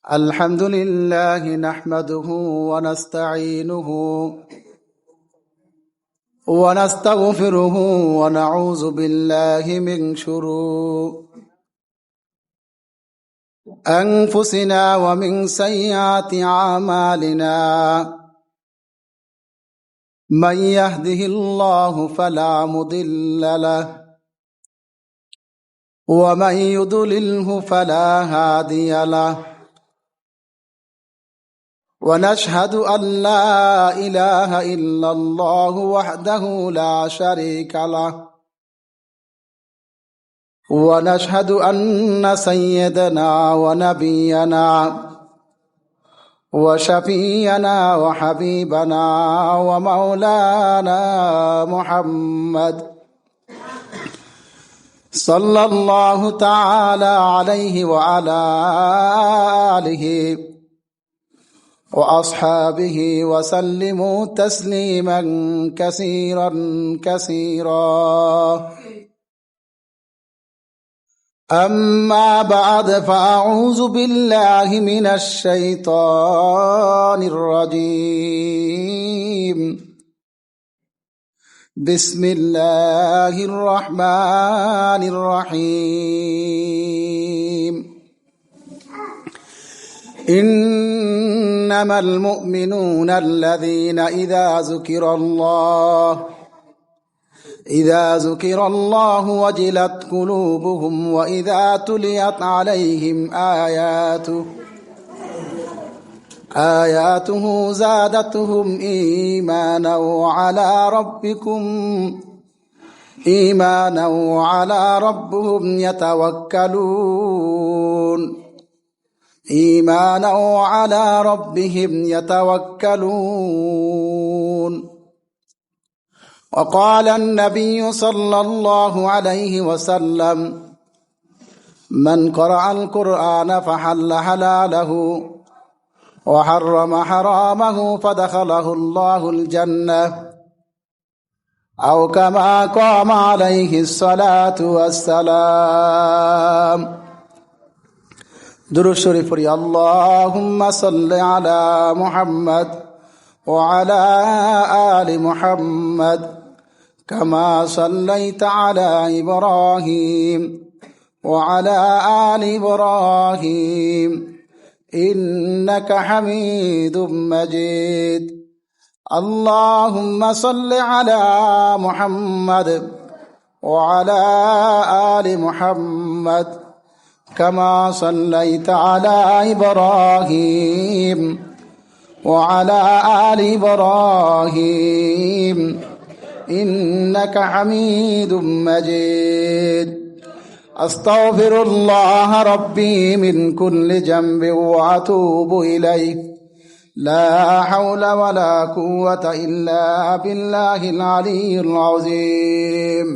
الحمد لله نحمده ونستعينه ونستغفره ونعوذ بالله من شرور أنفسنا ومن سيئات أعمالنا من يهده الله فلا مضل له ومن يضلله فلا هادي له ونشهد أن لا إله إلا الله وحده لا شريك له ونشهد أن سيدنا ونبينا وشفينا وحبيبنا ومولانا محمد صلى الله تعالى عليه وعلى آله وأصحابه وسلموا تسليما كثيرا كثيرا أما بعد فأعوذ بالله من الشيطان الرجيم بسم الله الرحمن الرحيم إنما المؤمنون الذين إذا ذكر الله وجلت قلوبهم وإذا تليت عليهم آياته زادتهم إيمانا وعلى ربهم يتوكلون وقال النبي صلى الله عليه وسلم من قرأ القرآن فحل حلاله وحرم حرامه فدخله الله الجنة أو كما قام عليه الصلاة والسلام درود شريف পড়ি اللهم صل على محمد وعلى آل محمد كما صليت على إبراهيم وعلى آل إبراهيم إنك حميد مجيد اللهم صل على محمد وعلى آل محمد كما صليت على إبراهيم وعلى آل إبراهيم إنك حميد مجيد أستغفر الله ربي من كل جنب وأتوب إليه لا حول ولا قوة إلا بالله العلي العظيم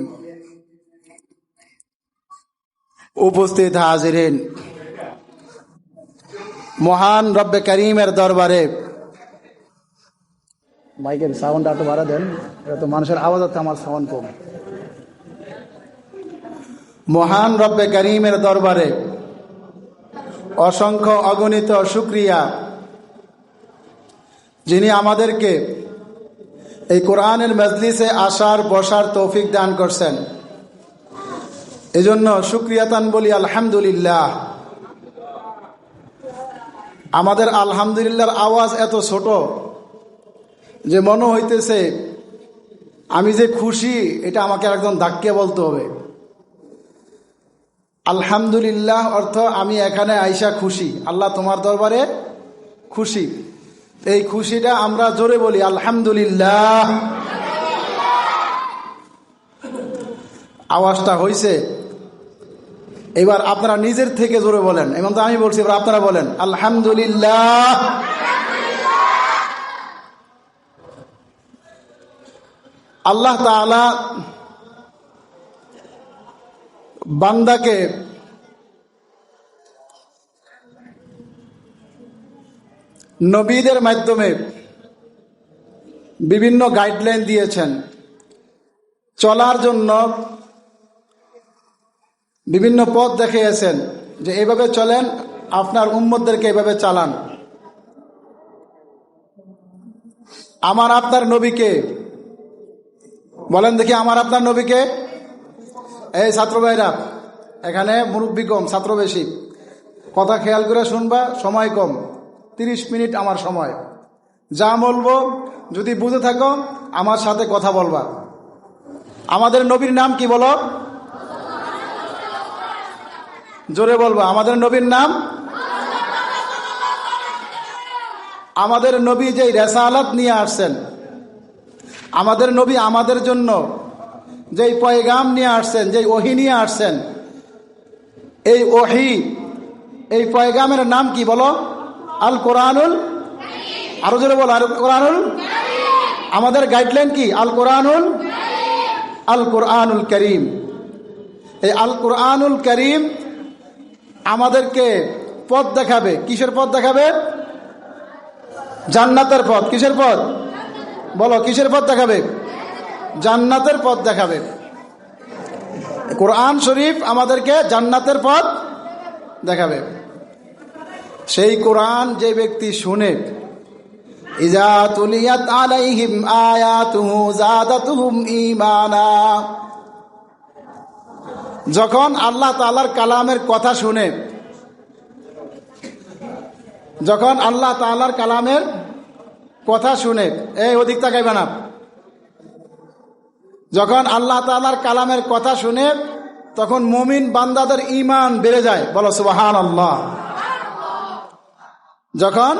উপস্থিত হাজিরিন, মহান রব্বে করিমের দরবারে মাইকের সাউন্ডটা একটু বাড়া দেন, এটা তো মানুষের আওয়াজ হচ্ছে, আমার সাউন্ড কম। মহান রব্বে করিমের দরবারে অসংখ্য অগণিত শুকরিয়া, যিনি আমাদেরকে এই কোরআনের মজলিসে আসার বসার তৌফিক দান করছেন। এজন্য শুকরিয়াতান বলি আলহামদুলিল্লাহ। আমাদের আলহামদুলিল্লাহর আওয়াজ এত ছোট যে মনে হইতেছে আমি যে খুশি এটা আমাকে একজন ধাক্কে বলতে হবে। আলহামদুলিল্লাহ অর্থ আমি এখানে আইসা খুশি, আল্লাহ তোমার দরবারে খুশি। এই খুশিটা আমরা জোরে বলি আলহামদুলিল্লাহ। আওয়াজটা হইছে, এবার আপনারা নিজের থেকে জোরে বলেন। এমন তো আমি বলছি, এবার আপনারা বলেন আলহামদুলিল্লাহ। আল্লাহ তাআলা বান্দাকে নবীদের মাধ্যমে বিভিন্ন গাইডলাইন দিয়েছেন, চলার জন্য বিভিন্ন পথ দেখিয়েছেন যে এইভাবে চলেন আপনার উম্মতদেরকে এভাবে চালান। আমার আপনার নবীকে বলেন দেখি, আমার আপনার নবীকে। এই ছাত্র ভাইরা, এখানে মুরব্বী কম, ছাত্র বেশি, কথা খেয়াল করে শুনবা, সময় কম, 30 মিনিট আমার সময়। যা বলবো যদি বুঝে থাকো আমার সাথে কথা বলবা। আমাদের নবীর নাম কি বলো? জোরে বলবা, আমাদের নবীর নাম। আমাদের নবী যেই রেসালাত নিয়ে আসছেন, আমাদের নবী আমাদের জন্য যেই পয়গাম নিয়ে আসছেন, যেই ওহী নিয়ে আসছেন, এই ওহী, এই পয়গামের নাম কি বলো? আল কোরআনুল, আরো জোরে বলো, আল কোরআনুল। আমাদের গাইডলাইন কি? আল কোরআনুল, আল কোরআনুল করিম। এই আল কোরআনুল করিম আমাদেরকে পথ দেখাবে। কিসের পথ দেখাবে? জান্নাতের পথ। কিসের পথ বলো? কিসের পথ দেখাবে? জান্নাতের পথ দেখাবে। কোরআন শরীফ আমাদেরকে জান্নাতের পথ দেখাবে। সেই কোরআন যে ব্যক্তি শুনে, ইজা তুলিয়াত আলাইহিম আয়াতুহু যাদাতুহুম ঈমানা, যখন আল্লাহ তাআলার কালামের কথা শুনে, যখন আল্লাহ তাআলার কালামের কথা শুনে, এই ওদিক তাকাইবে না, যখন আল্লাহ তাআলার কালামের কথা শুনে তখন মুমিন বান্দাদের ঈমান বেড়ে যায়। বলো সুবহানাল্লাহ। যখন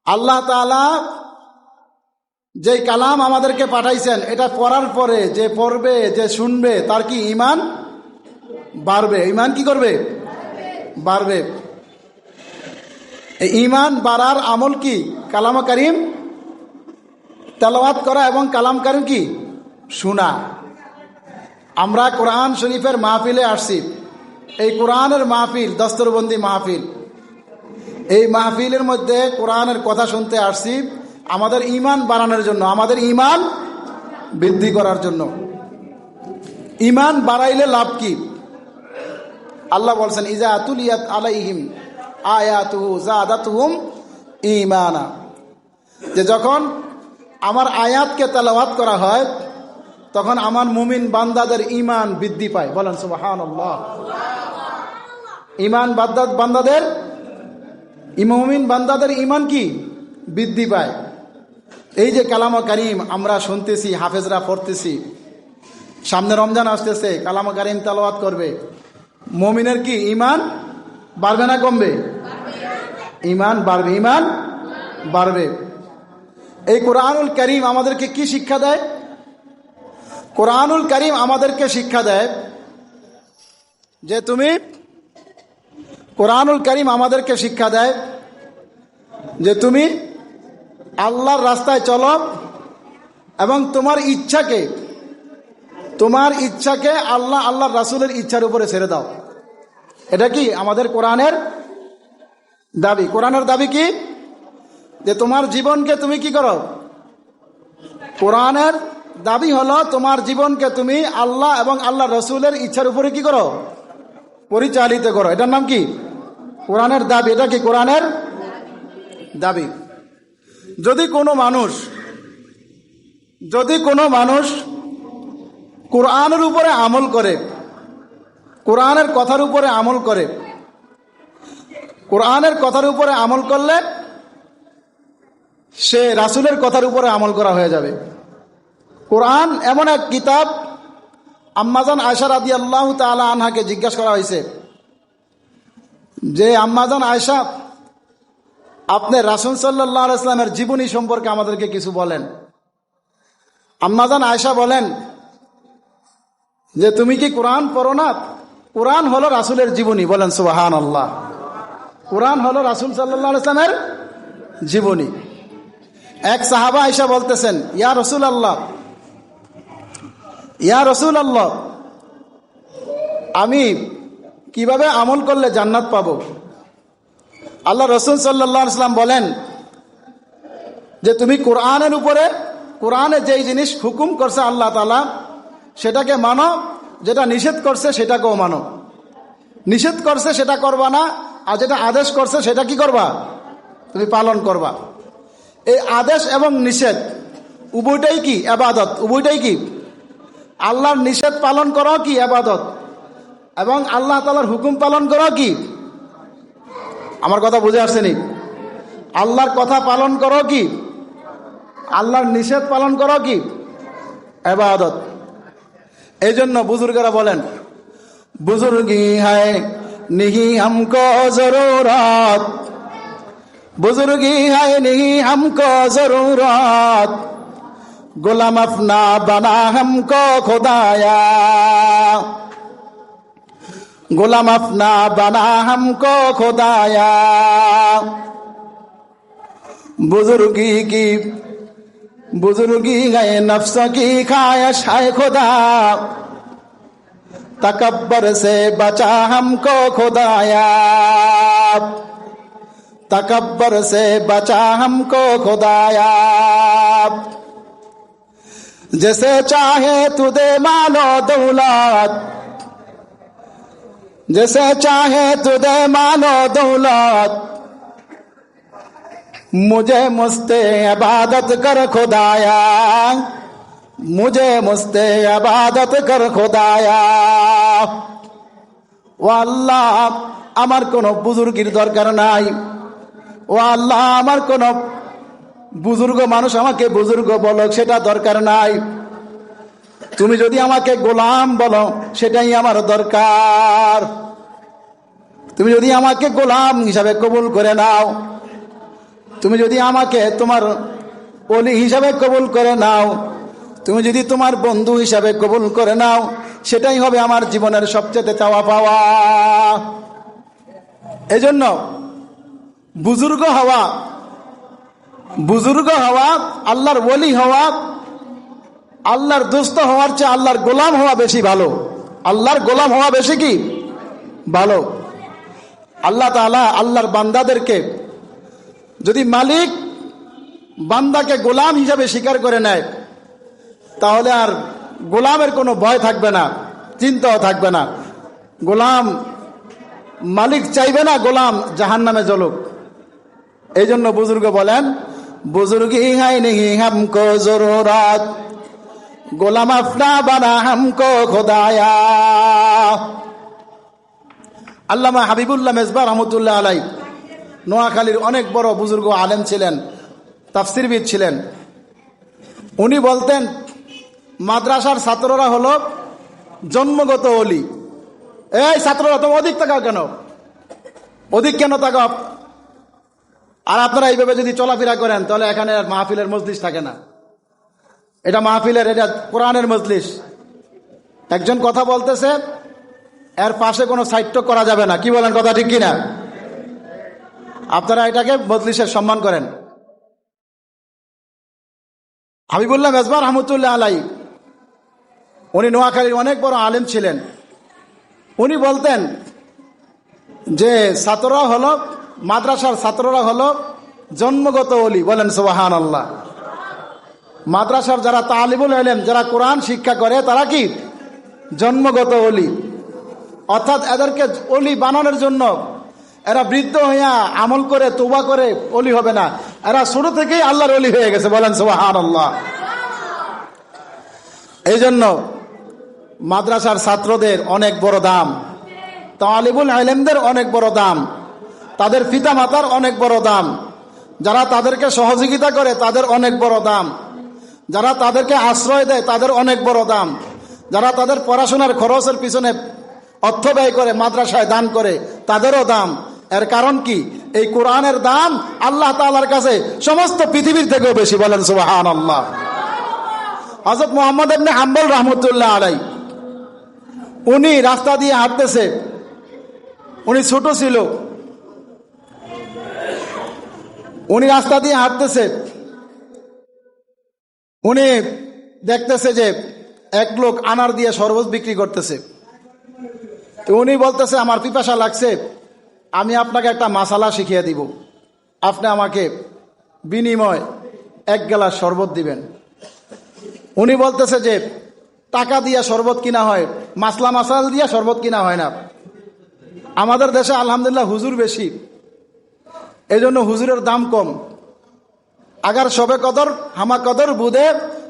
আল্লাহ তাআলা যেই কালাম আমাদেরকে পাঠাইছেন, এটা পড়ার পরে যে পড়বে, যে শুনবে, তার কি ঈমান বাড়বে। ঈমান কি করবে? বাড়বে। এই ঈমান বাড়ার আমল কি? কালাম কারীম তেলাওয়াত করা এবং কালাম কারীম কি? শোনা। আমরা কোরআন শরীফের মাহফিলে আসছি। এই কোরআনের মাহফিল দস্তরবন্দি মাহফিল। এই মাহফিলের মধ্যে কোরআনের কথা শুনতে আসছি আমাদের ঈমান বাড়ানোর জন্য, আমাদের ঈমান বৃদ্ধি করার জন্য। ঈমান বাড়াইলে লাভ কি? আল্লাহ বলছেন, ইজা তুলিয়াত আলাইহিম আয়াতুহু যাদাতুহুম ঈমানা, যে যখন আমার আয়াতকে তেলাওয়াত করা হয় তখন আমার মুমিন বান্দাদের ঈমান বৃদ্ধি পায়। বলেন সুবহানাল্লাহ। ঈমান বান্দাদের, মুমিন বান্দাদের ঈমান কি? বৃদ্ধি পায়। এই যে কালাম কারীম আমরা শুনতেছি, হাফেজরা পড়তেছি, সামনে রমজান আসতেছে, কালাম কারীম তেলাওয়াত করবে, মুমিনের কি ঈমান বাড়বে না কমবে? ঈমান বাড়বে, ঈমান বাড়বে। এই কোরআনুল কারীম আমাদেরকে কি শিক্ষা দেয়? কোরআনুল কারীম আমাদেরকে শিক্ষা দেয় যে তুমি, কোরআনুল কারীম আমাদেরকে শিক্ষা দেয় যে তুমি আল্লাহর রাস্তায় চলো এবং তোমার ইচ্ছাকে আল্লাহর রাসূলের ইচ্ছার উপরে ছেড়ে দাও। এটা কি আমাদের কোরআনের দাবি। কোরআনের দাবি কি? যে তোমার জীবনকে তুমি কি করো? কোরআনের দাবি হলো তোমার জীবনকে তুমি আল্লাহ এবং আল্লাহ রসুলের ইচ্ছার উপরে কি করো? পরিচালিত করো। এটার নাম কি? কোরআনের দাবি। এটা কি? কোরআনের দাবি। যদি কোনো মানুষ কোরআনের উপরে আমল করে, কোরআনের কথার উপরে আমল করে, কোরআনের কথার উপরে আমল করলে সে রাসূলের কথার উপরে আমল করা হয়ে যাবে। কোরআন এমন এক কিতাব, আম্মাজান আয়েশা রাদিয়াল্লাহু তাআলা আনহাকে জিজ্ঞাসা করা হয়েছে যে আম্মাজান আয়েশা, আপনি রাসূল সাল্লাল্লাহু আলাইহি ওয়াসাল্লামের জীবনী সম্পর্কে আমাদেরকে কিছু বলেন। আম্মাজান আয়েশা বলেন যে তুমি কি কোরআন পড়ো না? কোরআন হলো রাসূলের জীবনী। বলেন সুবহানাল্লাহ। কোরআন হলো রাসূল সাল্লাল্লাহু আলাইহি ওয়াসাল্লামের জীবনী। এক সাহাবা আয়েশা বলতেছেন, ইয়া রাসূলুল্লাহ, আমি কিভাবে আমল করলে জান্নাত পাবো? আল্লাহ রাসূল সাল্লাল্লাহু আলাইহি ওয়াসাল্লাম বলেন যে তুমি কোরআনের উপরে, কোরআনে যেই জিনিস হুকুম করছে আল্লাহ তাআলা সেটাকে মানো, যেটা নিষেধ করছে সেটাকেও মানো। নিষেধ করছে সেটা করবা না, আর যেটা আদেশ করছে সেটা কি করবা? তুমি পালন করবা। এই আদেশ এবং নিষেধ উভয়টাই কি? ইবাদত। উভয়টাই কি? আল্লাহর নিষেধ পালন করা কি? ইবাদত। এবং আল্লাহ তাআলার হুকুম পালন করা কি? আমার কথা বুঝে আসছেনি? আল্লাহর কথা পালন করো কি? আল্লাহর নিষেধ পালন করো কি? ইবাদত। এই জন্য বুজুর্গরা বলেন, বুজুর্গি হ্যায় নিহি হামকো জরুরত, বুজুর্গি হ্যায় নিহি হামকো জরুরত, গোলাম আপনা বানা হামকো খুদায়া, গোলাম আপনা বানা হামকো খুদায়া। बुजुर्गी गए नफ्स की ख्वाहिश है खुदा, तकब्बर से बचा हमको खुदाया, तकब्बर से बचा हमको खुदाया। जैसे चाहे तू दे मालो दौलत, जैसे चाहे तू दे मालो दौलत, मुझे मुस्ते इबादत कर खुदाया, मुझे मुस्ते इबादत कर खुदाया। ও আল্লাহ, আমার কোনো বুজুর্গির দরকার নাই। ও আল্লাহ, আমার কোনো বুজুর্গ মানুষ আমাকে বুজুর্গ বলো সেটা দরকার নাই। তুমি যদি আমাকে গোলাম বলো সেটাই আমার দরকার। তুমি যদি আমাকে গোলাম হিসাবে কবুল করে নাও, তুমি যদি আমাকে তোমার ওলি হিসাবে কবুল করে নাও, তুমি যদি তোমার বন্ধু হিসাবে কবুল করে নাও, সেটাই হবে আমার জীবনের সবচেয়ে চাওয়া পাওয়া। এজন্য বুজুর্গ হওয়া, বুজুর্গ হওয়া, আল্লাহর ওলি হওয়া, আল্লাহর দোস্ত হওয়ার চেয়ে আল্লাহর গোলাম হওয়া বেশি ভালো। আল্লাহর গোলাম হওয়া বেশি কি ভালো। আল্লাহ তাআলা আল্লাহর বান্দাদেরকে যদি মালিক বান্দাকে গোলাম হিসাবে স্বীকার করে নেয়, তাহলে আর গোলামের কোনো ভয় থাকবে না, চিন্তাও থাকবে না। গোলাম মালিক চাইবে না গোলাম জাহান্নামে জ্বলুক। এই জন্য বুজুর্গ বলেন, বুজুর্গি হাই নেহি হামকো জরুরত, গোলাম আপনা বানা হামকো খুদায়া। আল্লামা হাবিবুল্লাহ মেজবা রহমতুল্লাহ আলাই নোয়াখালীর অনেক বড় বুজুর্গ আলেম ছিলেন, তাফসিরবিদ ছিলেন। উনি বলতেন, মাদ্রাসার ছাত্ররা হলো জন্মগত ওলি। এই ছাত্ররা তুমি অধিক তাকাও কেন, অধিক কেন তাকাও? আর আপনারা এইভাবে যদি চলাফেরা করেন তাহলে এখানে আর মাহফিলের মজলিস থাকে না। এটা মাহফিলের, এটা কোরআনের মজলিস। একজন কথা বলতেছে, এর পাশে কোনো সাহিত্য করা যাবে না। কি বলেন, কথা ঠিক কিনা? আপনারা এটাকে মজলিসের সম্মান করেন। হাবিবুল্লাহ মেজবা রহমতুল্লাহ আলাই, উনি নোয়াখালীর অনেক বড় আলেম ছিলেন। উনি বলতেন যে ছাত্ররা হলো, মাদ্রাসার ছাত্ররা হলো জন্মগত ওলি। বলেন সুবহানাল্লাহ। মাদ্রাসার যারা তালিবুল ইলম, যারা কোরআন শিক্ষা করে, তারা কি জন্মগত ওলি। অর্থাৎ এদেরকে ওলি বানানোর জন্য এরা বৃদ্ধ হইয়া আমল করে তওবা করে ওলি হবে না, এরা ছোট থেকেই আল্লাহর ওলি হয়ে গেছে। বলেন সুবহানাল্লাহ। এই জন্য মাদ্রাসার ছাত্রদের অনেক বড় দাম, তালিবুল ইলমদের অনেক বড় দাম, তাদের পিতা মাতার অনেক বড় দাম, যারা তাদেরকে সহযোগিতা করে তাদের অনেক বড় দাম, যারা তাদেরকে আশ্রয় দেয় তাদের অনেক বড় দাম, যারা তাদের পড়াশোনার খরচের পিছনে অর্থ ব্যয় করে, মাদ্রাসায় দান করে, তাদেরও দাম। এর কারণ কি? এই কোরআনের দাম আল্লাহ তাআলার কাছে সমস্ত পৃথিবীর থেকেও বেশি। বলেন সুবহানাল্লাহ। হযরত মুহাম্মদ ইবনে হাম্বল রহমতুল্লাহ আলাই, উনি রাস্তা দিয়ে হাঁটতেছে, উনি ছোট ছিল, উনি রাস্তা দিয়ে হাঁটতেছে, উনি দেখতেছে যে এক লোক আনার দিয়ে শরবত বিক্রি করতেছে। তো উনি বলতেছে, আমার পিপাসা লাগছে, আমি আপনাকে একটা মাসালা শিখিয়ে দিব, আপনি আমাকে বিনিময় এক গ্লাস শরবত দিবেন। উনি বলতেছে যে টাকা দিয়ে শরবত কিনা হয়, মাসলা মাসাল দিয়ে শরবত কিনা হয় না। আমাদের দেশে আলহামদুলিল্লাহ হুজুর বেশি, এই জন্য হুজুরের দাম কম। আগার সবে কদর হামা কদর বুদে,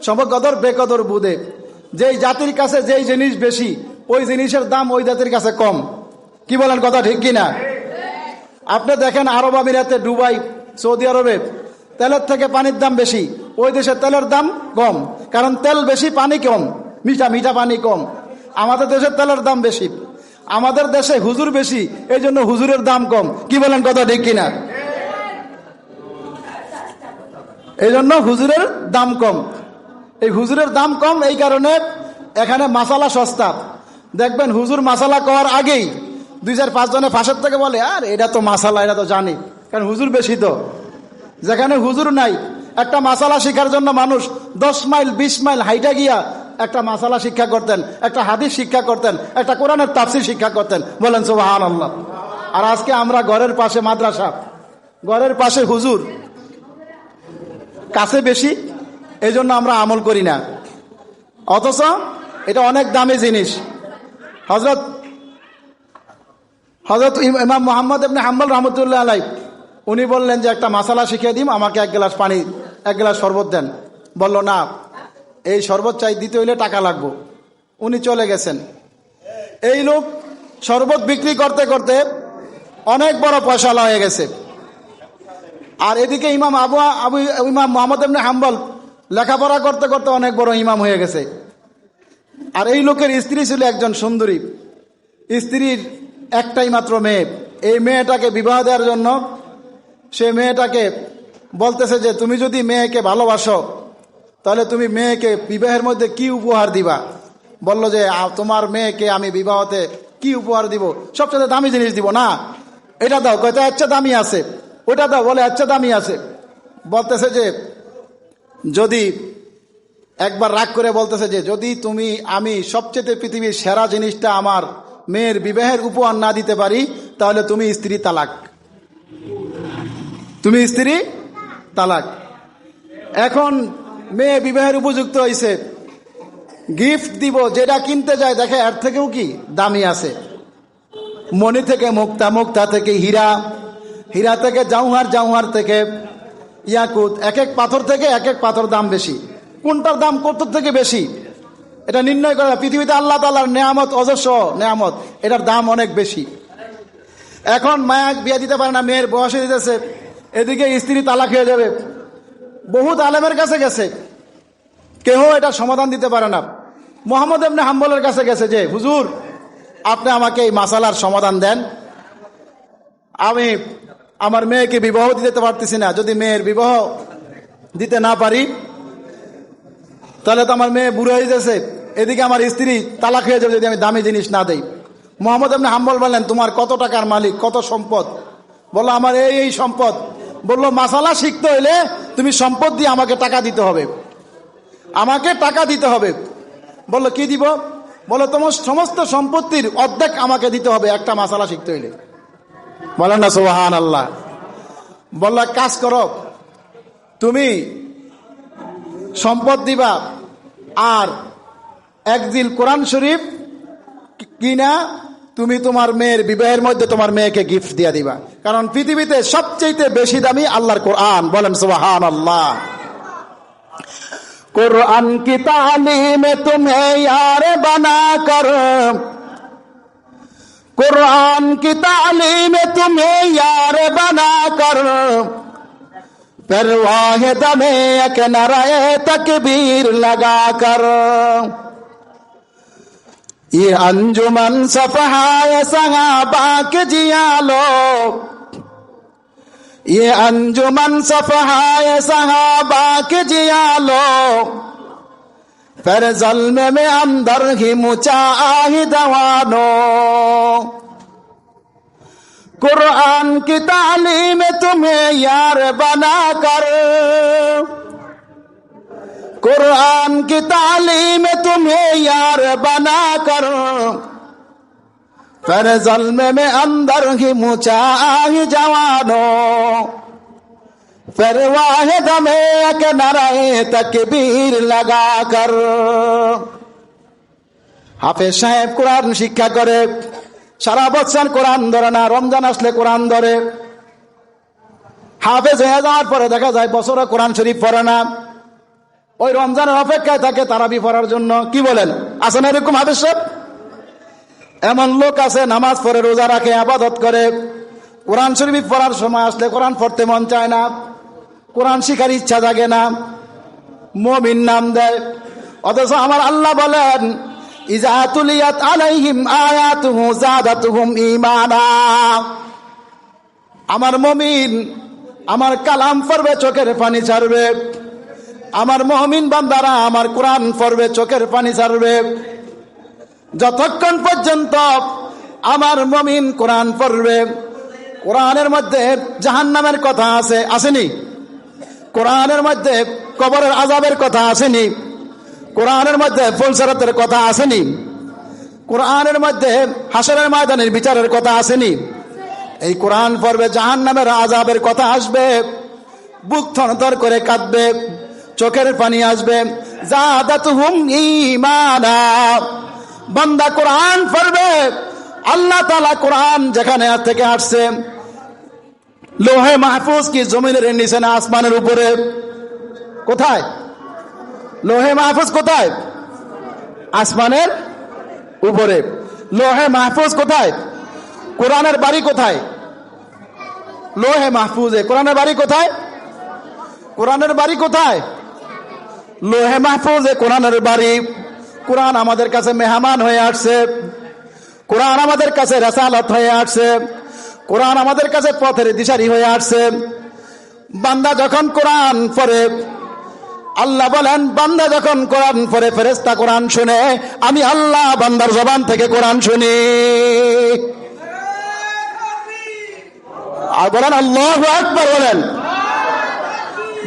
সবে কদর বেকদর বুদে। যেই জাতির কাছে যেই জিনিস বেশি, ওই জিনিসের দাম ওই জাতির কাছে কম। কি বলেন, কথা ঠিক কিনা? আপনি দেখেন আরব আমিরাতে, দুবাই, সৌদি আরবে তেলের থেকে পানির দাম বেশি, ওই দেশে তেলের দাম কম, কারণ তেল বেশি, পানি কম, মিঠা মিঠা পানি কম। আমাদের দেশে তেলের দাম বেশি, আমাদের দেশে হুজুর বেশি, এই জন্য হুজুরের দাম কম। কি বলেন, কথা ঠিক কিনা? এই জন্য হুজুরের দাম কম। এই হুজুরের দাম কম এই কারণে এখানে মাসালা সস্তা। দেখবেন হুজুর মাসালা করার আগেই 2-4-5 জনে ফাঁসের থেকে বলে, আর এটা তো মাসালা, এটা তো জানি, কারণ হুজুর বেশি। তো যেখানে হুজুর নাই, একটা মাসালা শিখার জন্য মানুষ 10 মাইল 20 মাইল হাইটা গিয়া একটা মাসালা শিক্ষা করতেন, একটা হাদিস শিক্ষা করতেন, একটা কোরআনের তাফসীর শিক্ষা করতেন। বলেন সুবহানাল্লাহ। আর আজকে আমরা ঘরের পাশে মাদ্রাসা, ঘরের পাশে হুজুর, কাছে বেশি, এই জন্য আমরা আমল করি না, অথচ এটা অনেক দামি জিনিস। হযরত ইমাম মুহাম্মদ ইবনে হাম্বল রাহমাতুল্লাহ আলাইহি উনি বললেন যে একটা মাসালা শিখিয়ে দিন, আমাকে 1 গ্লাস পানি, 1 গ্লাস শরবত দেন। বলল, না, এই শরবত চাই, দিতে হইলে টাকা লাগবে। উনি চলে গেছেন। এই লোক শরবত বিক্রি করতে করতে অনেক বড় পয়সাওয়ালা হয়ে গেছে। আর এদিকে ইমাম ইমাম মুহাম্মদ ইবনে হাম্বল লেখাপড়া করতে করতে অনেক বড় ইমাম হয়ে গেছে। আর এই লোকের স্ত্রী ছিল একজন সুন্দরী, স্ত্রীর একটাই মাত্র মেয়ে। এই মেয়েটাকে বিবাহ দেওয়ার জন্য সে মেয়েটাকে বলতেছে যে, তুমি যদি মেয়েকে ভালোবাসো তাহলে তুমি মেয়েকে বিবাহের মধ্যে কি উপহার দিবা? বলল যে, তোমার মেয়েকে আমি বিবাহতে কি উপহার দিব? সবচেয়ে দামি জিনিস দিব। না, এটা দাও। কয়টা আচ্ছা দামি আছে, ওটা দাও। বলে আচ্ছা দামি আছে। বলতেছে যে, যদি একবার রাগ করে বলতেছে যে, যদি আমি সবচেয়ে পৃথিবীর সেরা জিনিসটা আমার মেয়ের বিবাহের উপহার না দিতে পারি, তাহলে তুমি স্ত্রী তালাক, তুমি স্ত্রী তালাক। এখন মেয়ে বিবাহের উপযুক্ত হয়েছে, গিফট দিব, যেটা কিনতে যায় দেখে এর থেকেও কি দামি আছে। মণি থেকে মুক্তা, মুক্তা থেকে হীরা, হীরা থেকে জাউহার, জাউহার থেকে ইয়াকুত, এক এক পাথর থেকে এক এক পাথর দাম বেশি। কোনটার দাম কত থেকে বেশি এটা নির্ণয় করা। পৃথিবীতে আল্লাহ তাআলার নেয়ামত, অজস্র নেয়ামত, এটার দাম অনেক বেশি। এখন মায়া বিয়ে দিতে পারে না, মেয়ের বয়সে দিতেছে, এদিকে স্ত্রী তালাক হয়ে যাবে। বহুত আলেমের কাছে গেছে, কেউ এটা সমাধান দিতে পারে না। মুহাম্মদ ইবনে হাম্বলের কাছে গেছে যে, হুজুর, আপনি আমাকে এই মাসালার সমাধান দেন। আমি আমার মেয়েকে বিবাহ দিতে পারতেছি না, যদি মেয়ের বিবাহ দিতে না পারি তাহলে তো আমার মেয়ে বুড়ো হয়ে যাচ্ছে, এদিকে আমার স্ত্রী তালাক হয়ে যাবে যদি আমি দামি জিনিস না দেই। মুহাম্মদ ইবনে হাম্বল বললেন, তোমার কত টাকার মালিক, কত সম্পদ? বললো, আমার এই সম্পদ। বললো, মাসালা শিখতে হইলে তুমি সম্পদ দিয়ে আমাকে টাকা দিতে হবে, আমাকে টাকা দিতে হবে। বললো, কি দিব? বলো, তোমার সমস্ত সম্পত্তির অর্ধেক আমাকে দিতে হবে একটা মাসালা শিখতে হইলে। বলেন না সুবহানাল্লাহ। বললো, কাজ করো, তুমি সম্পদ দিবা আর একদিল কোরআন শরীফ কিনা তুমি তোমার মেয়ের বিবাহের মধ্যে তোমার মেয়েকে গিফট দিয়ে দিবা, কারণ পৃথিবীতে সবচেয়ে বেশি দামি আল্লাহর কোরআন। বলেন সুবহানাল্লাহ। कुरान की तालीम तुम्हें यार बना कर, कुरान की तालीम तुम्हें यार बना कर, फिर वाहिद में एक नारे तकबीर लगा कर, ये अंजुमन सफहाए सहाबा के जिया लो, ये अंजुमन सफहाए सहाबा के जिया लो, फिर ज़ल्म में अंदर ही मुचा ही दवानो, कुरान की तालीम तुम्हें यार बना कर, कुरान की तालीम तुम्हें यार बना कर, फिर ज़ल्म में अंदर ही मुचा ही जवानो, फिर वाहिद में एक नारे तकबीर लगा कर। হাফেজ সাহেব কোরআন শিক্ষা করে, সারা বছর কোরআন ধরে না, রমজান আসলে কোরআন ধরে। হাফেজ হয়ে যাওয়ার পরে দেখা যায় বছরে কোরআন শরীফ পড়ে না, ওই রমজানের অপেক্ষায় থাকে তারাবি পড়ার জন্য। কি বলেন, আছে না এরকম হাফেজ সাহেব? এমন লোক আছে নামাজ পড়ে, রোজা রাখে, ইবাদত করে, কোরআন শরীফ পড়ার সময় আসলে কোরআন পড়তে মন চায় না, কোরআন শিখার ইচ্ছা জাগে না, মুমিন নাম দেয়। অথচ আমার আল্লাহ বলেন, ইযা তুলিয়াত আলাইহিম আয়াতুহু যাদাতুহুম ঈমানা। আমার মুমিন আমার কালাম পড়বে, চোখের পানি ছাড়বে। আমার মুমিন বান্দারা আমার কোরআন পড়বে, চোখের পানি ছাড়বে। যতক্ষণ পর্যন্ত আমার মুমিন কোরআন পড়বে। কোরআনের মধ্যে জাহান্নামের কথা আছে, আসেনি? কোরআনের মধ্যে কবরের আযাবের কথা আসেনি? কোরআনের মধ্যে ফুলসিরাতের কথা আসেনি? কোরআনের মধ্যে হাসরের ময়দানের বিচারের কথা আসেনি? এই কোরআন পড়বে, জাহান্নামের আযাবের কথা আসবে, বুক থরথর করে কাঁদবে, চোখের পানি আসবে। যাদাতুহুম ঈমানা। বান্দা কোরআন পড়বে, আল্লাহ তাআলা কোরআন যেখানে থেকে আসছে, লোহে মাহফুজ কি জমিনের নিচে না আসমানের উপরে? কোথায়? লোহে মাহফুজ কোথায়? আসমানের উপরে। লোহে মাহফুজ কোথায়? কোরআনের বাড়ি কোথায়? লোহে মাহফুজে। কোরআনের বাড়ি কোথায়? কোরআনের বাড়ি কোথায়? লোহে মাহফুজে কোরআনের বাড়ি। কোরআন আমাদের কাছে মেহমান হয়ে আসছে, কোরআন আমাদের কাছে রাসালাত হয়ে আসছে, কোরআন আমাদের কাছে পথের দিশারি হয়ে আসছে। বান্দা যখন কোরআন পড়ে, আল্লাহ বলেন, বান্দা যখন কোরআন পড়ে, ফেরেশতা কোরআন শুনে, আমি আল্লাহ বান্দার জবান থেকে কোরআন শুনি। আর বলেন আল্লাহু আকবার বলেন।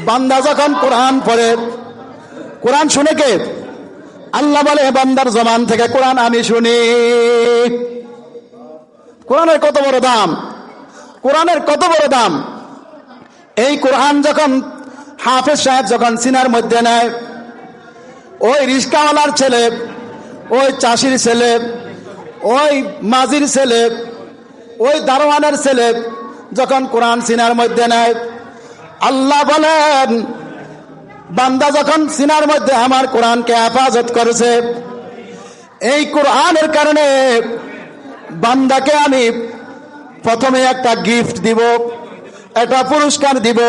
বান্দা যখন কোরআন পড়ে, কোরআন শুনে কে? আল্লাহ বলে, বান্দার জবান থেকে কোরআন আমি শুনি। কোরআনের কত বড় দাম! কোরআনের কত বড় দাম! এই কোরআন যখন হাফেজ সাহেব যখন সিনার মধ্যে নেয়, ওই রিস্কাওয়ালার ছেলে, ওই চাষির ছেলে, ওই মাঝির ছেলে, ওই দারোয়ানের ছেলে যখন কোরআন সিনার মধ্যে নেয়, আল্লাহ বলেন, বান্দা যখন সিনার মধ্যে আমার কোরআনকে হেফাজত করেছে, এই কোরআনের কারণে বান্দাকে আমি প্রথমে একটা গিফট দিব, একটা পুরস্কার দিব।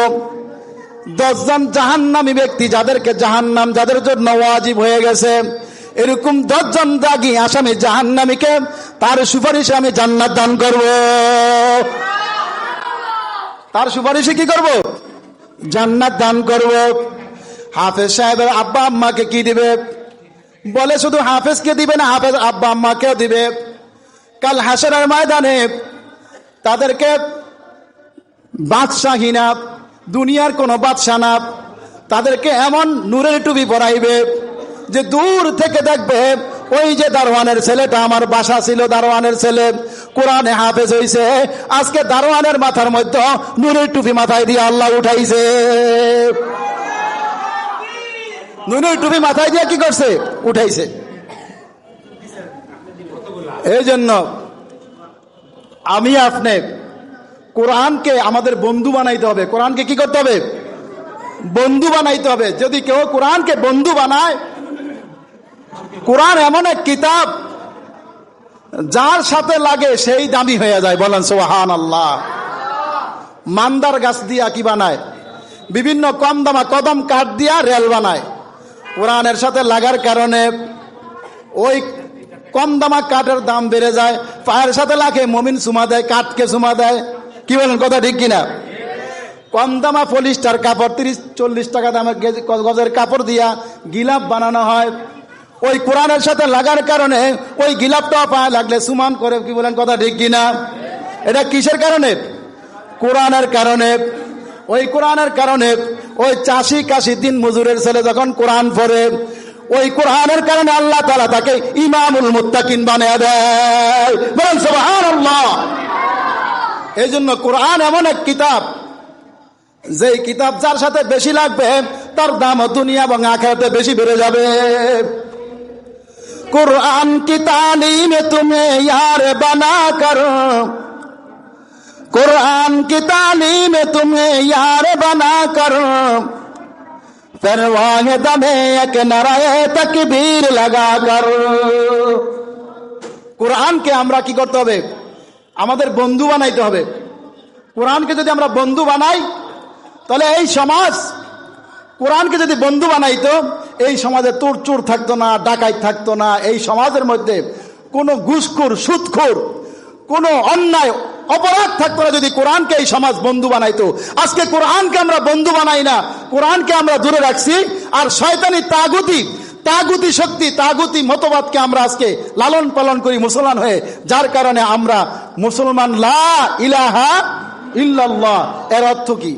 10 জন জাহান্নামী ব্যক্তি, যাদেরকে জাহান্নাম যাদের জন্য ওয়াজিব হয়ে গেছে, এরকম 10 জন দাগী আসামি জাহান্নামীকে তার সুপারিশে আমি জান্নাত দান করব। তার সুপারিশে কি করব? জান্নাত দান করব। হাফেজ সাহেবের আব্বা আম্মাকে কি দিবে? বলে শুধু হাফেজকে দিবে না, হাফেজ আব্বা আম্মাকেও দিবে। কাল হাসরের ময়দানে তাদেরকে বাদশাহী না, দুনিয়ার কোন বাদশাহ না, তাদেরকে এমন নূরের টুপি পরাইবে যে দূর থেকে দেখবে ওই যে দারোয়ানের ছেলেটা আমার বাসা ছিল, দারোয়ানের ছেলে কোরআনে হাফেজ হইছে, আজকে দারোয়ানের মাথার মধ্যে নূরের টুপি মাথায় দিয়ে আল্লাহ উঠাইছে। নূরের টুপি মাথায় দিয়ে কি করছে? উঠাইছে। এই জন্য আমি আপনি কোরআনকে আমাদের বন্ধু বানাইতে হবে। কোরআনকে কি করতে হবে? বন্ধু বানাইতে হবে। যদি কেউ কোরআনকে বন্ধু বানায়, কোরআন এমন এক কিতাব যার সাথে লাগে সেই দামি হয়ে যায়। বলেন সুবহানাল্লাহ। মান্দার গাছ দিয়া কি বানায়? বিভিন্ন কম দামা কদম কাঠ দিয়া রেল বানায়। কোরআনের সাথে লাগার কারণে ওই কম দামা কাঠের দাম বেড়ে যায়। পায়ের সাথে লাগে মুমিন চুমা দেয়, কাঠকে চুমা দেয়। কি বলেন, কথা ঠিক কিনা? কম দামা পলিস্টার কাপড় 30-40 টাকা দামের গজের কাপড় দিয়া গিলাপ বানানো হয়। ওই কোরআনের সাথে লাগার কারণে ওই গিলাপটা পায়ে লাগলে সুমান করে। কি বলেন, কথা ঠিক কিনা? এটা কিসের কারণে? কোরআনের কারণে। ওই কোরআনের কারণে ওই চাষি কাশি দিন মজুরের ছেলে যখন কোরআন পড়ে, ওই কোরআনের কারণে আল্লাহ তাআলা তাকে ইমামুল মুত্তাকিন বানিয়ে দেয়। বলেন সুবহানাল্লাহ। এই জন্য কোরআন এমন এক কিতাব, যেই কিতাব যার সাথে বেশি লাগবে তার দাম দুনিয়া এবং আখিরাতে বেশি বেড়ে যাবে। कुरान की तालीम तुम्हें यार बना कर, कुरान की तालीम तुम्हें यार बना कर, फिर वाहिद में एक नाराए तकबीर लगा कर। কোরআনকে আমরা কি করতে হবে? আমাদের বন্ধু বানাইতে হবে। কোরআনকে যদি আমরা বন্ধু বানাই তাহলে এই সমাজ, কোরআনকে যদি বন্ধু বানাইতো এই সমাজে তোড়চোড় থাকতো না, ডাকাত থাকতো না। এই সমাজের মধ্যে কোনো ঘুষখোর, সুদখোর, কোনো অন্যায় অপরাধ থাকতো না যদি কোরআনকে এই সমাজ বন্ধু বানাইতো। আজকে কোরআনকে আমরা বন্ধু বানাই না, কোরআনকে আমরা দূরে রাখছি। আর শয়তানি তাগুতি শক্তি, তাগুতি মতবাদকে আমরা আজকে লালন পালন করি মুসলমান হয়ে, যার কারণে আমরা মুসলমান। লা ইলাহা ইল্লাল্লাহ এর অর্থ কি?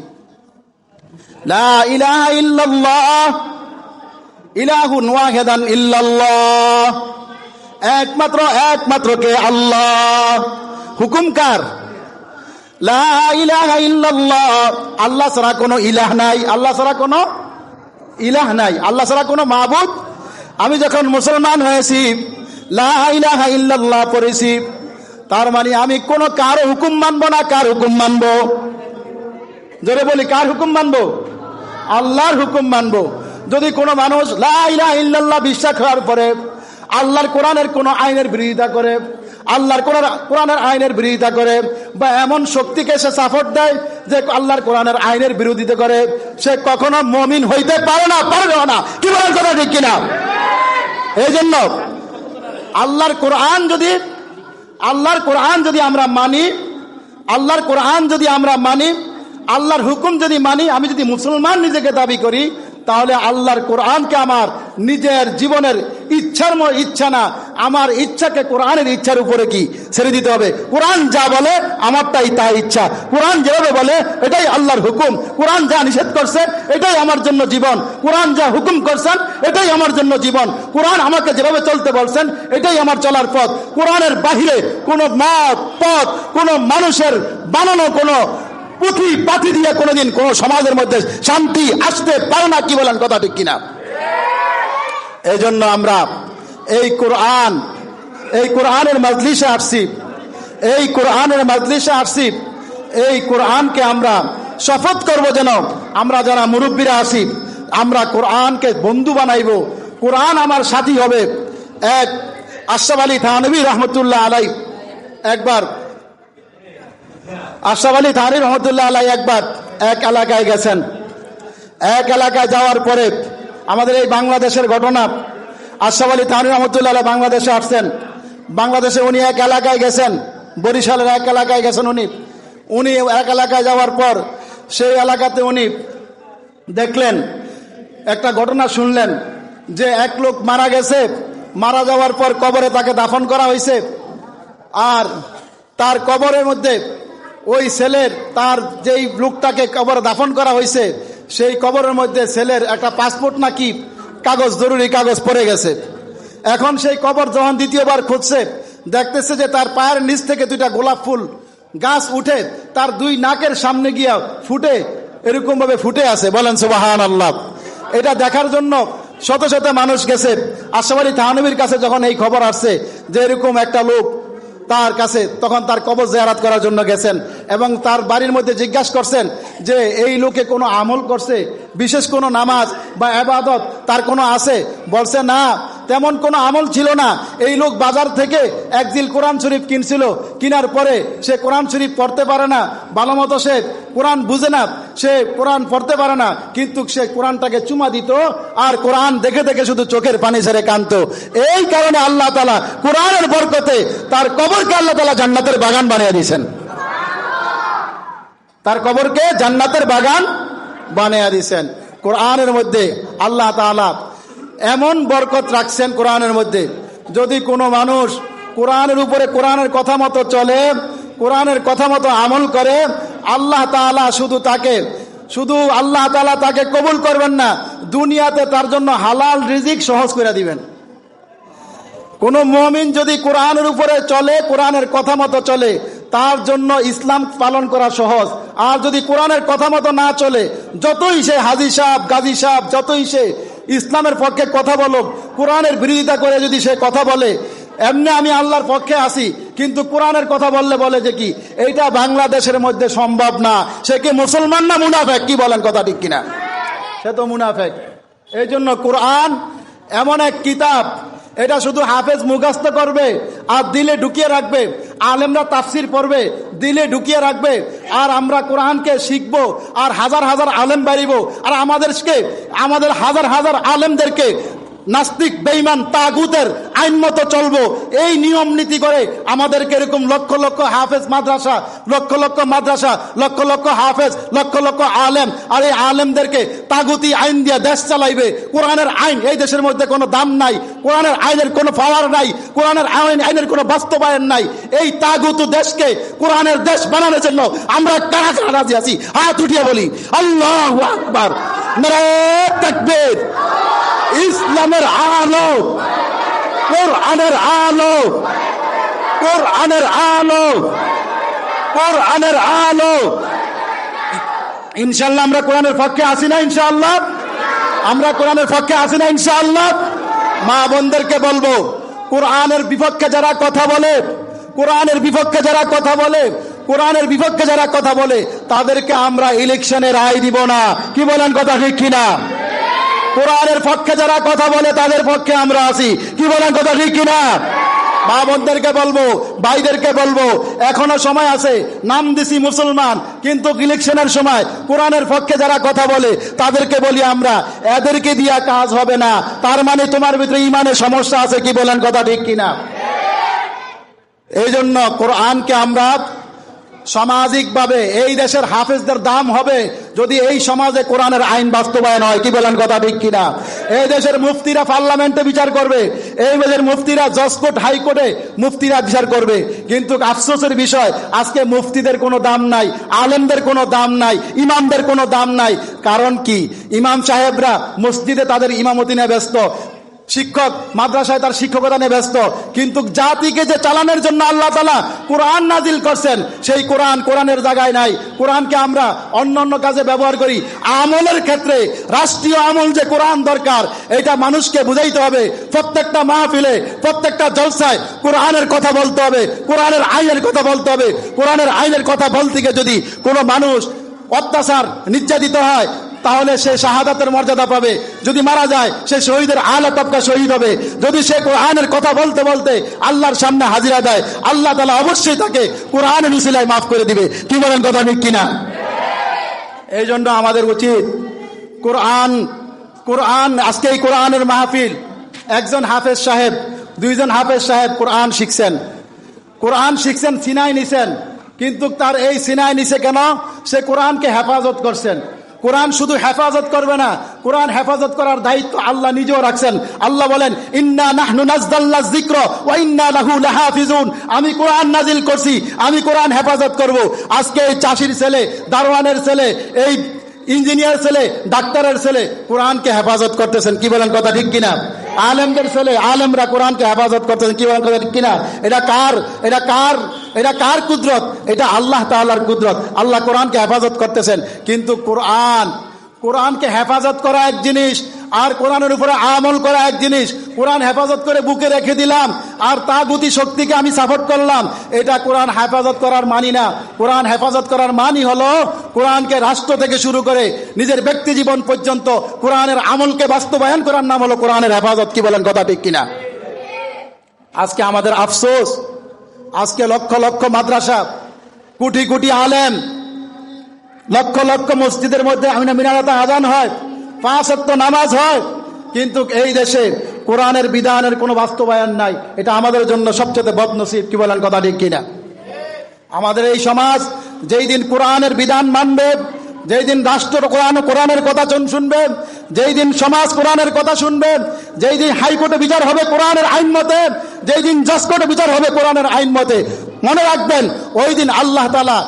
লা ইলাহা ইল্লাল্লাহ ইলাহুন ওয়াহিদান ইল্লাল্লাহ, একমাত্র কে আল্লাহ। হুকুম কার? লা ইলাহা ইল্লাল্লাহ, আল্লাহ ছাড়া কোনো ইলাহ নাই, আল্লাহ ছাড়া কোনো ইলাহ নাই, আল্লাহ ছাড়া কোনো মাবুদ। আমি যখন মুসলমান হয়েছি, লা ইলাহা ইল্লাল্লাহ পড়েছি, তার মানে আমি কোনো কারো হুকুম মানবো না। কার হুকুম মানবো? জোরে বলি, কার হুকুম মানবো? আল্লাহর হুকুম মানবো। যদি কোনো মানুষ লা ইলাহা ইল্লাল্লাহ বিশ্বাস করার পরে আল্লাহর কোরআনের কোনো আইনের বিরোধিতা করে, আল্লাহর কোরআনের আইনের বিরোধিতা করে, বা এমন শক্তিকে সে সাপোর্ট দেয় যে আল্লাহর কোরআনের আইনের বিরোধিতা করে, সে কখনো মুমিন হইতে পারে না, পারবে না। কি বলেন কথা ঠিক কিনা? এই জন্য আল্লাহর কোরআন যদি আমরা মানি, আল্লাহর কোরআন যদি আমরা মানি, আল্লাহর হুকুম যদি মানি, আমি যদি মুসলমান নিজেকে দাবি করি, তাহলে আল্লাহর কোরআনকে আমার নিজের জীবনের ইচ্ছা না, আমার ইচ্ছাকে কোরআনের ইচ্ছার উপরে কি ছেড়ে দিতে হবে। কোরআন যা বলে আমারটাই তা ইচ্ছা, কোরআন যেভাবে বলে এটাই আল্লাহর হুকুম, কোরআন যা নিষেধ করছে এটাই আমার জন্য জীবন, কোরআন যা হুকুম করছেন এটাই আমার জন্য জীবন, কোরআন আমাকে যেভাবে চলতে বলছেন এটাই আমার চলার পথ। কোরআনের বাহিরে কোনো মত পথ, কোনো মানুষের বানানো কোনো পুঁথি পাথি দিয়ে কোনোদিন কোন সমাজের মধ্যে শান্তি আসতে পারে না। কি বলেন কথা ঠিক কিনা? এই জন্য আমরা এই কোরআনের মজলিসে আসছি, এই কোরআনকে আমরা শপথ করব যেন আমরা যারা মুরব্বীরা আছি আমরা কোরআনকে বন্ধু বানাইব, কোরআন আমার সাথী হবে। এক আশরাফ আলী থানভী রহমতুল্লাহ আলাই একবার এক এলাকায় গেছেন। এক এলাকায় যাওয়ার পরে আমাদের এই বাংলাদেশের ঘটনা, আশরাফ আলী থানভী রহমতুল্লাহ আলাই বাংলাদেশে আসছেন। বাংলাদেশে উনি এক এলাকায় গেছেন, বরিশালের এক এলাকায় গেছেন। উনি এক এলাকায় যাওয়ার পর সেই এলাকাতে উনি দেখলেন, একটা ঘটনা শুনলেন যে এক লোক মারা গেছে, মারা যাওয়ার পর কবরে তাকে দাফন করা হয়েছে। আর তার কবরের মধ্যে ওই ছেলের, তার যেই লোকটাকে কবরে দাফন করা হয়েছে সেই কবরের মধ্যে ছেলের একটা পাসপোর্ট নাকি কাগজ, জরুরি কাগজ পড়ে গেছে। এখন সেই কবর যখন দ্বিতীয়বার খুঁজছে, দেখতেছে যে তার পায়ের নিচ থেকে দুইটা গোলাপ ফুল গাছ উঠে তার দুই নাকের সামনে গিয়া ফুটে, এরকম ভাবে ফুটে আছে। বলেন সুবহানাল্লাহ। এটা দেখার জন্য শত শত মানুষ গেছে। আশরাফ আলী থানভীর কাছে যখন এই খবর আসছে যে এরকম একটা লোক তার কাছে, তখন তার কবর জিয়ারত করার জন্য গেছেন এবং তার বাড়ির মধ্যে জিজ্ঞাসা করছেন যে এই লোকে কোনো আমল করছে, বিশেষ কোনো নামাজ বা ইবাদত তার কোনো আছে? বলছে না, তেমন কোনো আমল ছিল না। এই লোক বাজার থেকে এক জিল কোরআন শরীফ কিনছিল, কিনার পরে সে কোরআন শরীফ পড়তে পারে না, ভালো মতো সে কোরআন বুঝে না, সে কোরআন পড়তে পারে না, কিন্তু সে কোরআনটাকে চুমা দিত আর কোরআন দেখে দেখে শুধু চোখের পানি ছেড়ে কাঁদতো। এই কারণে আল্লাহ তাআলা কোরআনের বরকতে তার কবরকে আল্লাহ তাআলা জান্নাতের বাগান বানিয়ে দিয়েছেন। তার কবরকে জান্নাতের বাগান বানিয়ে দিয়েছেন। কোরআনের মধ্যে আল্লাহ তাআলা এমন বরকত রাখছেন কোরআনের মধ্যে, যদি কোনো মানুষ কোরআনের উপরে কোরআনের কথা মতো চলে, কোরআনের কথা মতো আমল করে, আল্লাহ তাআলা তাকে কবুল করবেন না, দুনিয়াতে তার জন্য হালাল রিজিক সহজ করে দিবেন। কোন মুমিন যদি কোরআনের উপরে চলে, কোরআনের কথা মতো চলে, তার জন্য ইসলাম পালন করা সহজ। আর যদি কোরআনের কথা মতো না চলে, যতই সে হাজী সাহেব, গাজী সাহেব, যতই সে ইসলামের পক্ষে কথা বলুক, কোরআনের বিরোধিতা করে যদি সে কথা বলে, এমনি আমি আল্লাহর পক্ষে আসি কিন্তু কোরআনের কথা বললে বলে যে কি এইটা বাংলাদেশের মধ্যে সম্ভব না, সে কি মুসলমান না মুনাফেক? কি বলেন, কথা ঠিক কিনা? সে তো মুনাফেক। এই জন্য কোরআন এমন এক কিতাব, এটা শুধু হাফেজ মুখস্থ করবে আর দিলে ঢুকিয়ে রাখবে, আলেমরা তাফসির পড়বে দিলে ঢুকিয়ে রাখবে, আর আমরা কোরআনকে শিখবো আর হাজার হাজার আলেম বাড়িব, আর আমাদের হাজার হাজার আলেমদেরকে নাস্তিক বেঈমান তাগুতের আইন মতো চলবো, এই নিয়ম নীতি করে আমাদেরকে এরকম লক্ষ লক্ষ হাফেজ মাদ্রাসা, লক্ষ লক্ষ মাদ্রাসা, লক্ষ লক্ষ হাফেজ, লক্ষ লক্ষ আলেম, আর এই আলেমদেরকে তাগুতি আইন দিয়ে দেশ চালাইবে। কোরআনের আইন এই দেশের মধ্যে কোনো দাম নাই, কোরআনের আইনের কোনো পাওয়ার নাই, কোরআনের আইনের কোনো বাস্তবায়ন নাই। এই তাগুত দেশকে কোরআনের দেশ বানানোর জন্য আমরা কারা কারা রাজি আছি? হাত উঠিয়ে বলি আল্লাহু আকবার, নারায়ে তাকবীর। ইসলামের আলো, কোরআনের আলো, কোরআনের আলো, কোরআনের আলো। ইনশাআল্লাহ আমরা কোরআনের পক্ষে আসি না? ইনশাআল্লাহ আমরা কোরআনের পক্ষে আসি না? ইনশাআল্লাহ। মা বোনদেরকে বলবো, কোরআনের বিপক্ষে যারা কথা বলে, কোরআনের বিপক্ষে যারা কথা বলে, কোরআনের বিপক্ষে যারা কথা বলে, তাদেরকে আমরা ইলেকশনের রায় দিব না। কি বলেন, কথা ঠিক কিনা? কোরআনের পক্ষে যারা কথা বলে তাদের পক্ষে আমরা আছি। কি বলেন, কথা ঠিক কিনা? মা বোনদেরকে বলবো, ভাইদেরকে বলবো, এখনো সময় আছে। নাম দিছি মুসলমান, কিন্তু ইলেকশনের সময় কোরআনের পক্ষে যারা কথা বলে তাদেরকে বলি আমরা, এদেরকে দিয়া কাজ হবে না। তার মানে তোমার ভিতরে ইমানের সমস্যা আছে। কি বলেন, কথা ঠিক কিনা? এই জন্য কোরআনকে আমরা সামাজিকভাবে, এই দেশের হাফেজদের দাম হবে যদি এই সমাজে কোরআনের আইন বাস্তবায়ন হয়। কি বলেন, কথা ঠিক কিনা? এই দেশের মুফতিরা পার্লামেন্টে বিচার করবে, এই দেশের মুফতিরা জজ কোর্ট হাইকোর্টে মুফতিরা বিচার করবে, কিন্তু আফসোসের বিষয় আজকে মুফতিদের কোনো দাম নাই, আলেমদের কোনো দাম নাই, ইমামদের কোনো দাম নাই। কারণ কি? ইমাম সাহেবরা মসজিদে তাদের ইমামতি নিয়ে ব্যস্ত, শিক্ষক মাদ্রাসায় তার শিক্ষকতা নিয়ে ব্যস্ত, কিন্তু জাতিকে যে চালানোর জন্য আল্লাহ তাআলা কোরআন নাজিল করছেন, সেই কোরআনের জায়গায় নাই। কোরআনকে আমরা অন্য কাজে ব্যবহার করি। আমলের ক্ষেত্রে রাষ্ট্রীয় আমল যে কোরআন দরকার, এটা মানুষকে বুঝাইতে হবে। প্রত্যেকটা মাহফিলে, প্রত্যেকটা জলসায় কোরআনের কথা বলতে হবে, কোরআনের আইনের কথা বলতে হবে। কোরআনের আইনের কথা বলতে গিয়ে যদি কোনো মানুষ অত্যাচার নির্যাতিত হয়, তাহলে সে শাহাদাতের মর্যাদা পাবে। যদি মারা যায়, সে শহীদের আলা তবকা শহীদ হবে। যদি সে কোরআনের কথা বলতে বলতে আল্লাহর সামনে হাজিরা দেয়, আল্লাহ তাআলা অবশ্যই তাকে কোরআনের উসিলায় মাফ করে দিবে। কি বলেন, কথা ঠিক কিনা? এই জন্য আমাদের উচিত কোরআন আজকে এই কোরআনের মাহফিল, একজন হাফেজ সাহেব, দুইজন হাফেজ সাহেব কোরআন শিখছেন, সিনাই নিছেন, কিন্তু তার এই সিনাই নিছে কেন? সে কোরআনকে হেফাজত করছেন। কোরআন শুধু হেফাজত করবে না, কোরআন হেফাজত করার দায়িত্ব আল্লাহ নিজেও রাখছেন। আল্লাহ বলেন, ইন্না নাহনু নাযালনা যিকর ওয়া ইন্না লাহু লাহাফিজুন। আমি কোরআন নাজিল করছি, আমি কোরআন হেফাজত করব। আজকে এই চাষির ছেলে, দারোয়ানের ছেলে, এই ইঞ্জিনিয়ার ছেলে, ডাক্তারের ছেলে কোরআনকে হেফাজত করতেছেন। কি বলেন, কথা ঠিক কিনা? আলেমদের ছেলে, আলেমরা কোরআনকে হেফাজত করতেছেন। কি বলেন, কথা ঠিক কিনা? এটা কার কুদরত? এটা আল্লাহ তাআলার কুদরত। আল্লাহ কোরআনকে হেফাজত করতেছেন। কিন্তু কোরআনকে হেফাজত করা এক জিনিস, আর কোরআনের উপরে আমল করা এক জিনিস। কোরআন হেফাজত করে বুকে রেখে দিলাম আর তাগুতি শক্তিকে আমি সাপোর্ট করলাম, এটা কোরআন হেফাজত করার মানি না। কোরআন হেফাজত করার মানি হলো কোরআনকে রাষ্ট্র থেকে শুরু করে নিজের ব্যক্তি জীবন পর্যন্ত কোরআনের আমলকে বাস্তবায়ন করার নাম হলো কোরআনের হেফাজত। কি বলেন, কথা ঠিক কিনা? আজকে আমাদের আফসোস, আজকে লক্ষ লক্ষ মাদ্রাসা, কোটি কোটি আলেম, লক্ষ লক্ষ মসজিদের মধ্যে মিনারাতে আযান হয়, 5 ওয়াক্ত নামাজ হয়, কিন্তু এই দেশে কোরআনের বিধানের কোনো বাস্তবায়ন নাই। এটা আমাদের জন্য সবচেয়ে বদনসিব। কি বলেন, কথা ঠিক কিনা? আমাদের এই সমাজ যেই দিন কোরআনের বিধান মানবে, যেই দিন রাষ্ট্র কোরআনের কথা শুনবে, যেই দিন সমাজ কোরআনের কথা শুনবে, যেই দিন হাইকোর্টে বিচার হবে কোরআনের আইন মতে, যেই দিন জজ কোর্টে বিচার হবে কোরআনের আইন মতে, মনে রাখবেন ওই দিন আল্লাহ তাআলা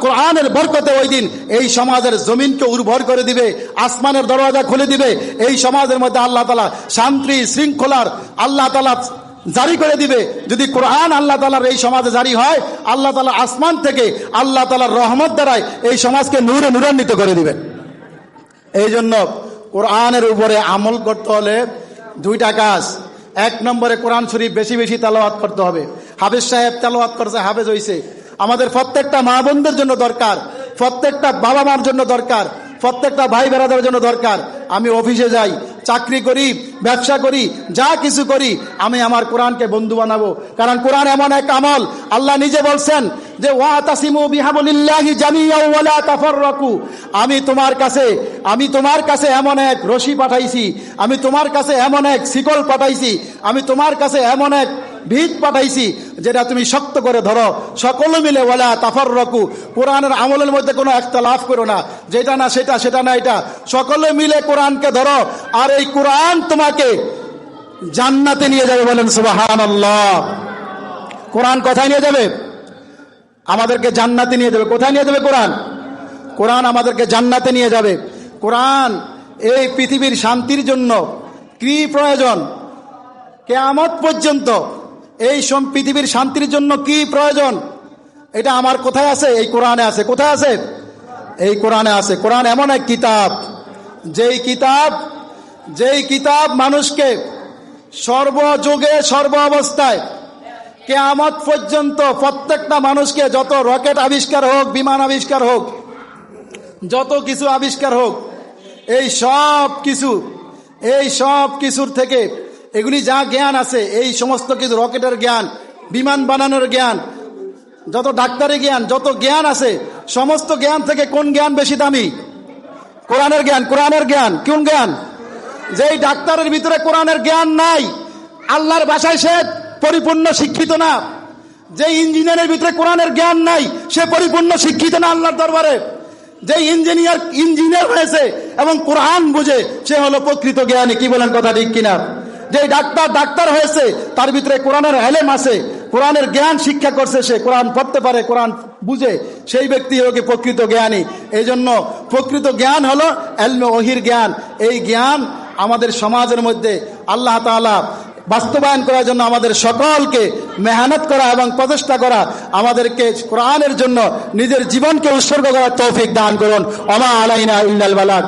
কোরআনের বরকতে ওই দিন এই সমাজের জমিনকে উর্বর করে দিবে, আসমানের দরওয়াজা খুলে দিবে। এই সমাজের মধ্যে আল্লাহ তাআলা শান্তি শৃঙ্খলার আল্লাহ তাআলা জারি করে দিবে। যদি কোরআন আল্লাহ তাআলার এই সমাজে জারি হয়, আল্লাহ তাআলা আসমান থেকে আল্লাহ তাআলার রহমত দ্বারাই এই সমাজকে নূরান্বিত করে দিবেন। এই জন্য কোরআনের উপরে আমল করতে হলে দুইটা কাজ। এক নম্বরে কোরআন শরীফ বেশি বেশি তেলাওয়াত করতে হবে। হাফেজ সাহেব তেলাওয়াত করছে, হাফেজ হইছে। আমাদের প্রত্যেকটা মা বোনদের জন্য দরকার, প্রত্যেকটা বাবা মার জন্য দরকার, প্রত্যেকটা ভাই বেড়াদের জন্য দরকার। আমি অফিসে যাই, চাকরি করি, ব্যবসা করি, যা কিছু করি, আমি আমার কোরআনকে বন্ধু বানাবো। কারণ কোরআন এমন এক আমল, আল্লাহ নিজে বলছেন যে ওয়াতাসিমু বিহাবলিল্লাহি জামিআন ওয়া লা তাফাররাকু। আমি তোমার কাছে এমন এক রশি পাঠাইছি, আমি তোমার কাছে এমন এক শিকল পাঠাইছি, আমি তোমার কাছে এমন এক ভিত পাঠাইছি যেটা তুমি শক্ত করে ধরো। সকলে মিলে ওয়ালা তাফাররাকু, কোরআনের আমলের মধ্যে কোনো ইখতিলাফ করো না, যেটা না সেটা, সেটা না এটা, সকলে মিলে কোরআনকে ধরো। আর এই কোরআন তোমাকে জান্নাতে নিয়ে যাবে। বলেন সুবহানাল্লাহ। কোরআন কোথায় নিয়ে যাবে? আমাদেরকে জান্নাতে নিয়ে যাবে। কোথায় নিয়ে যাবে কোরআন? কোরআন আমাদেরকে জান্নাতে নিয়ে যাবে। কোরআন এই পৃথিবীর শান্তির জন্য কি প্রয়োজন, কিয়ামত পর্যন্ত এই পৃথিবীর শান্তির জন্য কি প্রয়োজন, এটা আমার কোথায় আছে? এই কোরআনে আছে। কোথায় আছে? এই কোরআনে আছে। কোরআন এমন এক কিতাব, যেই কিতাব মানুষকে সর্বযুগে সর্ব অবস্থায় কিয়ামত পর্যন্ত প্রত্যেকটা মানুষকে, যত রকেট আবিষ্কার হোক, বিমান আবিষ্কার হোক, যত কিছু আবিষ্কার হোক, এই সব কিছুর থেকে এগুলি যা জ্ঞান আছে, এই সমস্ত কিছু, রকেটের জ্ঞান, বিমান বানানোর জ্ঞান, যত ডাক্তারি জ্ঞান, যত জ্ঞান আছে, সমস্ত জ্ঞান থেকে কোন জ্ঞান বেশি দামি? কোরআনের জ্ঞান। কোরআনের জ্ঞান কোন জ্ঞান? যেই ডাক্তারের ভিতরে কোরআনের জ্ঞান নাই, আল্লাহর ভাষায় সে পরিপূর্ণ শিক্ষিত না। যে ইঞ্জিনিয়ারের ভিতরে কোরআনের জ্ঞান নাই, সে পরিপূর্ণ শিক্ষিত না আল্লাহর দরবারে। যে ইঞ্জিনিয়ার হয়েছে এবং কোরআন বুঝে, সে হলো প্রকৃত জ্ঞানী। কি বলেন, কথা ঠিক কিনা? যে ডাক্তার হয়েছে, তার ভিতরে কোরআনের ইলম আছে, কোরআনের জ্ঞান শিক্ষা করছে, সে কোরআন পড়তে পারে, কোরআন বুঝে, সেই ব্যক্তি হলো প্রকৃত জ্ঞানী। এই জন্য প্রকৃত জ্ঞান হলো ইলমে ওহীর জ্ঞান। এই জ্ঞান আমাদের সমাজের মধ্যে আল্লাহ তাআলা বাস্তবায়ন করার জন্য আমাদের সকলকে মেহনত করা এবং প্রচেষ্টা করা, আমাদেরকে কোরআনের জন্য নিজের জীবনকে উৎসর্গ করার তৌফিক দান করুন। ওমা আলাইনা ইল্লাল বালাগ।